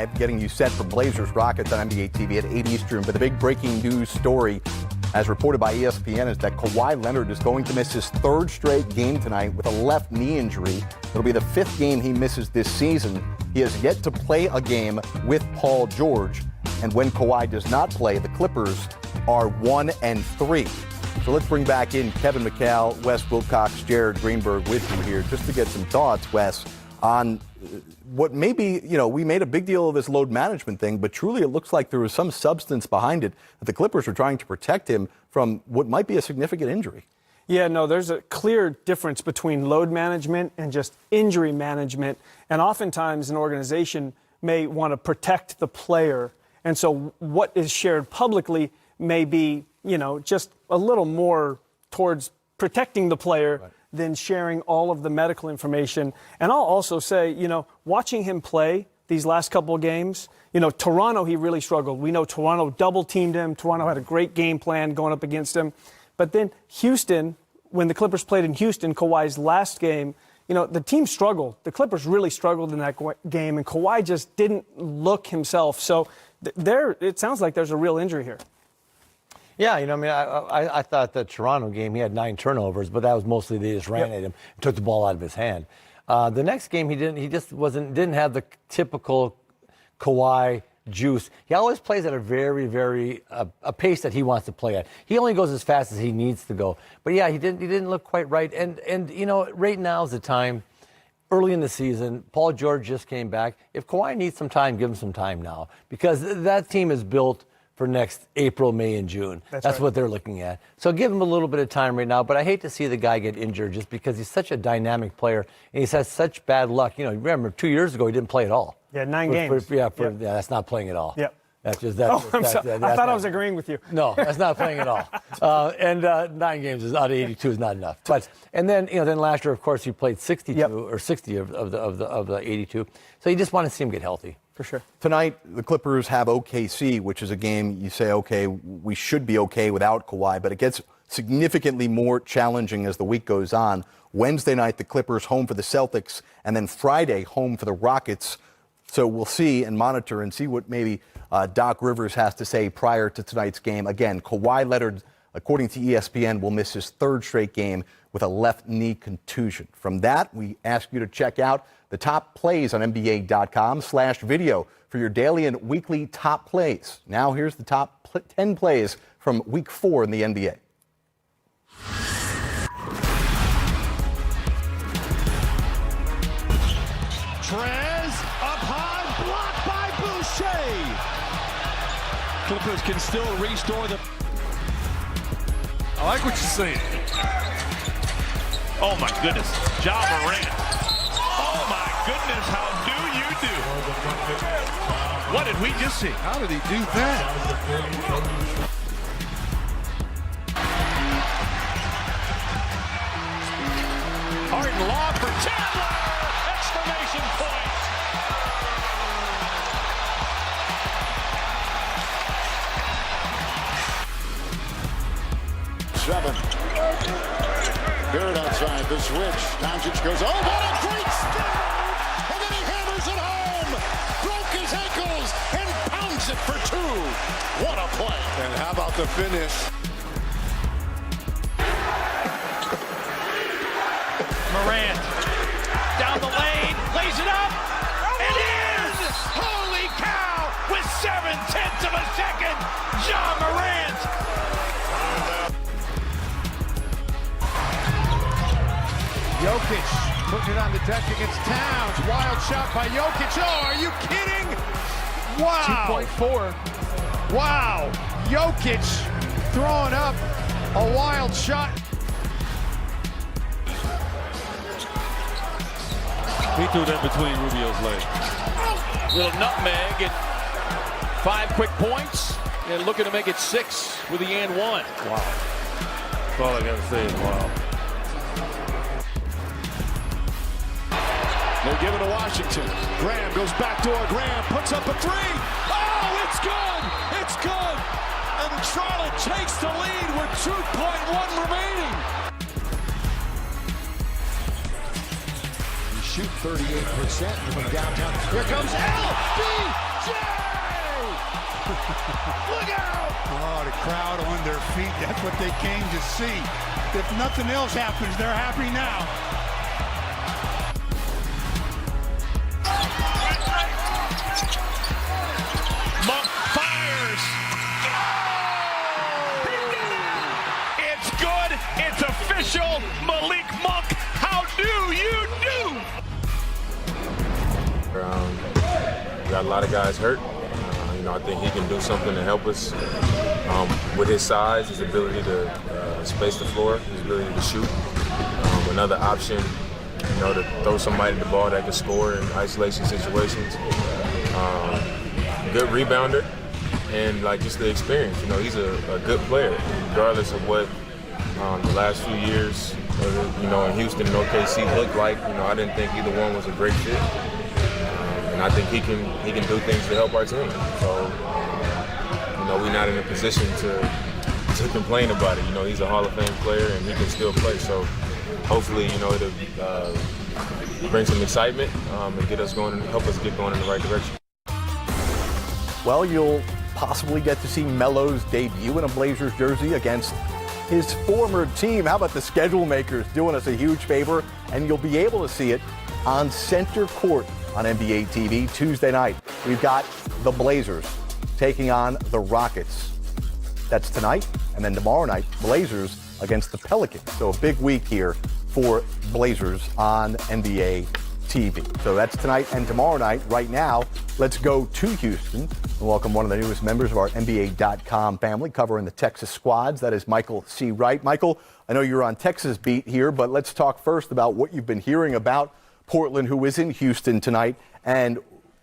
5, getting you set for Blazers Rockets on NBA TV at 8 Eastern. But the big breaking news story, as reported by ESPN, is that Kawhi Leonard is going to miss his 3rd straight game tonight with a left knee injury. It'll be the 5th game he misses this season. He has yet to play a game with Paul George. And when Kawhi does not play, the Clippers are 1-3. So let's bring back in Kevin Mchale, Wes Wilcox, Jared Greenberg with you here just to get some thoughts, Wes, on what maybe, we made a big deal of this load management thing, but truly it looks like there was some substance behind it, that the Clippers were trying to protect him from what might be a significant injury. Yeah, no, there's a clear difference between load management and just injury management. And oftentimes an organization may want to protect the player. And so what is shared publicly may be, just a little more towards protecting the player than sharing all of the medical information. And I'll also say, watching him play these last couple of games, Toronto, he really struggled. We know Toronto double-teamed him. Toronto had a great game plan going up against him. But then Houston, when the Clippers played in Houston, Kawhi's last game, the team struggled. The Clippers really struggled in that game, and Kawhi just didn't look himself. So it sounds like there's a real injury here. Yeah, I thought the Toronto game, he had 9 turnovers, but that was mostly they just ran at him and took the ball out of his hand. The next game, he didn't have the typical Kawhi juice. He always plays at a very, very a pace that he wants to play at. He only goes as fast as he needs to go. But yeah, he didn't look quite right. And right now is the time. Early in the season, Paul George just came back. If Kawhi needs some time, give him some time now, because that team is built for next April, May, and June. That's right. What they're looking at. So give him a little bit of time right now. But I hate to see the guy get injured just because he's such a dynamic player and he's had such bad luck. Remember 2 years ago he didn't play at all. Yeah, 9 games. Yeah, that's not playing at all. Yep. That's just I thought I was agreeing with you. No, that's not playing at all. And 9 games out of 82 is not enough. And then last year, of course, he played 62 or 60 of the 82. So you just want to see him get healthy. For sure. Tonight, the Clippers have OKC, which is a game you say, okay, we should be okay without Kawhi, but it gets significantly more challenging as the week goes on. Wednesday night, the Clippers home for the Celtics, and then Friday, home for the Rockets. So we'll see and monitor and see what maybe Doc Rivers has to say prior to tonight's game. Again, Kawhi Leonard, according to ESPN, will miss his 3rd straight game with a left knee contusion. From that, we ask you to check out the top plays on NBA.com/video for your daily and weekly top plays. Now here's the top 10 plays from Week 4 in the NBA. Trez up high, blocked by Boucher. Clippers can still restore the... I like what you're saying. Oh my goodness, Ja Morant. Oh my goodness, how do you do? What did we just see? How did he do that? Harden lob for Chandler! Exclamation point! Seven. Barrett outside the switch. Doncic goes, oh, what a great step! And then he hammers it home! Broke his ankles and pounds it for 2. What a play! And how about the finish? Morant down the lane, lays it up, and in! Holy cow! With 7/10 of a second, Ja Morant! Jokic putting it on the deck against Towns. Wild shot by Jokic. Oh, are you kidding? Wow. 2.4. Wow. Jokic throwing up a wild shot. He threw that between Rubio's legs. Little nutmeg and 5 quick points. And looking to make it 6 with the and 1. Wow. That's all I got to say is wow. They're giving to Washington. Graham goes backdoor. Graham puts up a 3. Oh, it's good. It's good. And Charlotte takes the lead with 2.1 remaining. You shoot 38% from downtown. Here comes L.B. crowd on their feet. That's what they came to see. If nothing else happens, they're happy now. Monk fires. It's good. It's official. Malik Monk, how do you do? We got a lot of guys hurt. I think he can do something to help us with his size, his ability to space the floor, his ability to shoot. Another option, to throw somebody the ball that can score in isolation situations. Good rebounder and just the experience. He's a good player, regardless of what the last few years, in Houston and OKC looked like. I didn't think either one was a great fit. And I think he can do things to help our team. So, we're not in a position to complain about it. He's a Hall of Fame player and he can still play. So, hopefully, it'll bring some excitement and get us going and help us get going in the right direction. Well, you'll possibly get to see Melo's debut in a Blazers jersey against his former team. How about the schedule makers doing us a huge favor? And you'll be able to see it on center court on NBA TV Tuesday night. We've got the Blazers taking on the Rockets. That's tonight. And then tomorrow night, Blazers against the Pelicans. So a big week here for Blazers on NBA TV. So that's tonight and tomorrow night. Right now, let's go to Houston and welcome one of the newest members of our NBA.com family covering the Texas squads. That is Michael C. Wright. Michael, I know you're on Texas beat here, but let's talk first about what you've been hearing about Portland, who is in Houston tonight. And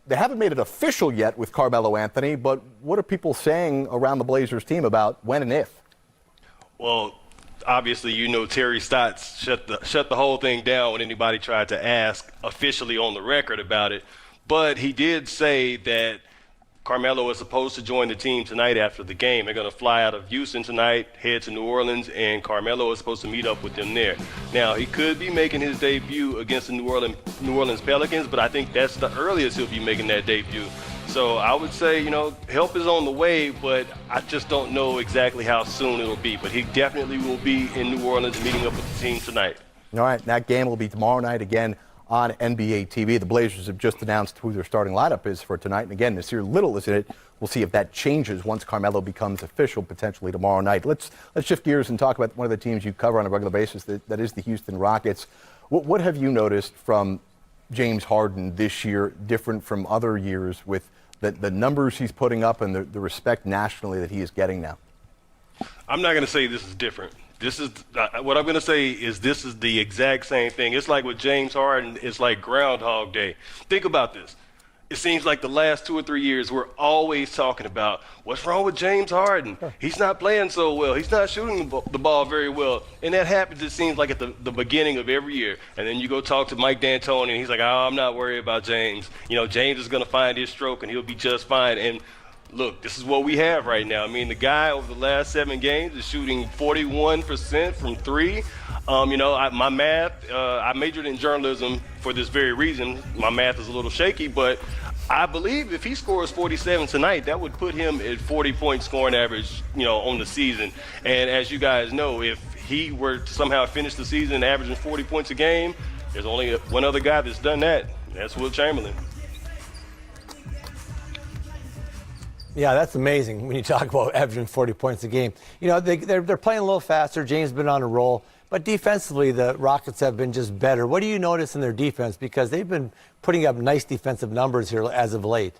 they haven't made it official yet with Carmelo Anthony, but what are people saying around the Blazers team about when and if? Well, obviously, Terry Stotts shut the whole thing down when anybody tried to ask officially on the record about it. But he did say that Carmelo is supposed to join the team tonight after the game. They're going to fly out of Houston tonight, head to New Orleans, and Carmelo is supposed to meet up with them there. Now, he could be making his debut against the New Orleans Pelicans, but I think that's the earliest he'll be making that debut. So I would say, help is on the way, but I just don't know exactly how soon it'll be. But he definitely will be in New Orleans meeting up with the team tonight. All right, that game will be tomorrow night again on NBA TV. The Blazers have just announced who their starting lineup is for tonight. And again, Nasir Little is in it. We'll see if that changes once Carmelo becomes official, potentially tomorrow night. Let's shift gears and talk about one of the teams you cover on a regular basis, that is the Houston Rockets. What have you noticed from James Harden this year, different from other years, with the numbers he's putting up and the respect nationally that he is getting now? I'm not going to say this is different. This is what I'm going to say is this is the exact same thing. It's like with James Harden, it's like Groundhog Day. Think about this. It seems like the last 2 or 3 years, we're always talking about what's wrong with James Harden. He's not playing so well. He's not shooting the ball very well. And that happens, it seems like, at the beginning of every year. And then you go talk to Mike D'Antoni, and he's like, I'm not worried about James. James is going to find his stroke, and he'll be just fine. And look, this is what we have right now. I mean, the guy over the last 7 games is shooting 41% from three. My math, I majored in journalism for this very reason. My math is a little shaky, but I believe if he scores 47 tonight, that would put him at 40-point scoring average, on the season. And as you guys know, if he were to somehow finish the season averaging 40 points a game, there's only one other guy that's done that. That's Will Chamberlain. Yeah, that's amazing when you talk about averaging 40 points a game. They're playing a little faster. James has been on a roll. But defensively, the Rockets have been just better. What do you notice in their defense? Because they've been putting up nice defensive numbers here as of late.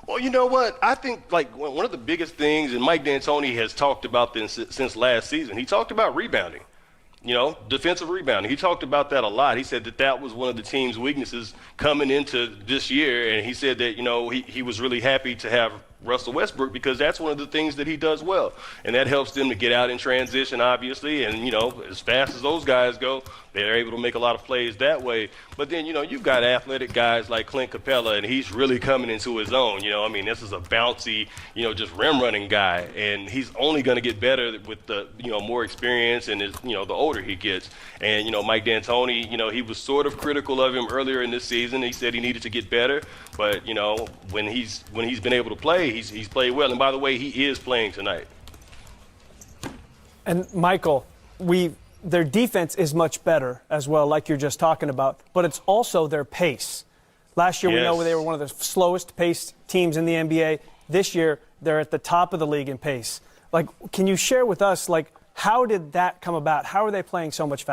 Well, you know what? I think, one of the biggest things, and Mike D'Antoni has talked about this since last season, he talked about rebounding. Defensive rebounding. He talked about that a lot. He said that was one of the team's weaknesses coming into this year, and he said that, he was really happy to have Russell Westbrook because that's one of the things that he does well. And that helps them to get out in transition, obviously, and, as fast as those guys go, they're able to make a lot of plays that way. But then, you've got athletic guys like Clint Capella, and he's really coming into his own. This is a bouncy, just rim-running guy, and he's only going to get better with the, more experience and, the older he gets. And, Mike D'Antoni, he was sort of critical of him earlier in this season. He said he needed to get better, but, when he's been able to play, he's played well. And by the way, he is playing tonight. And Michael, their defense is much better as well, like you're just talking about, but it's also their pace. Last year, we know they were one of the slowest paced teams in the NBA. This year, they're at the top of the league in pace. Like, can you share with us, like, how did that come about? How are they playing so much faster?